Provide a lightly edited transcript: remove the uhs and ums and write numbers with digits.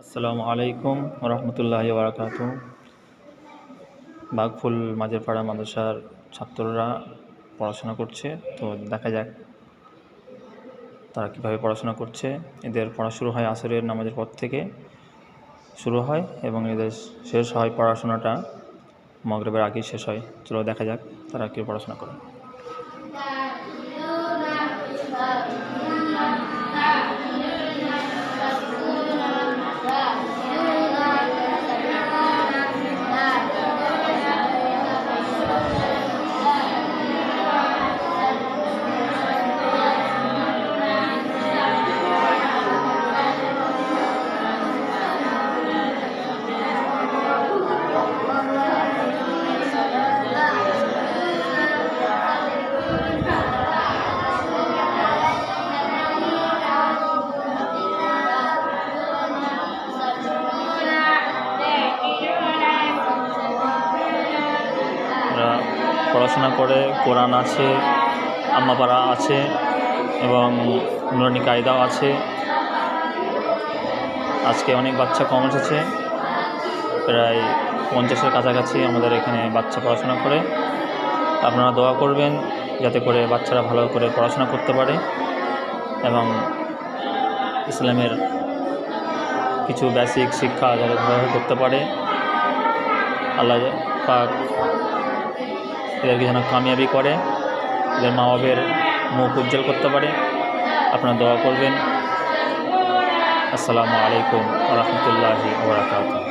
আসসালামু আলাইকুম রহমতুল্লাহি বারাকাতু। বাঘফুল মাঝেরপাড়া মাদ্রাসার ছাত্ররা পড়াশোনা করছে, তো দেখা যাক তারা কীভাবে পড়াশোনা করছে। এদের পড়া শুরু হয় আসরের নামাজের পর থেকে শুরু হয় এবং এদের শেষ হয় পড়াশোনাটা মাগরিবের আগেই শেষ হয়। চলো দেখা যাক তারা কী পড়াশোনা করে। পড়াশোনা করে কোরআন আছে, আম্মাপাড়া আছে এবং নুরানি কায়দাও আছে। আজকে অনেক বাচ্চা কম এসেছে, প্রায় 50-এর কাছাকাছি আমাদের এখানে বাচ্চা পড়াশোনা করে। আপনারা দোয়া করবেন যাতে করে বাচ্চারা ভালো করে পড়াশোনা করতে পারে এবং ইসলামের কিছু বেসিক শিক্ষা যাতে ভালোভাবে করতে পারে। আল্লাহ পাক এদেরকে যেন কামিয়াবি করে, এদের মা বাবার মুখ উজ্জ্বল করতে পারে। আপনারা দোয়া করবেন। আসসালামু আলাইকুম ওয়া রাহমাতুল্লাহি ওয়া বারাকাতুহু।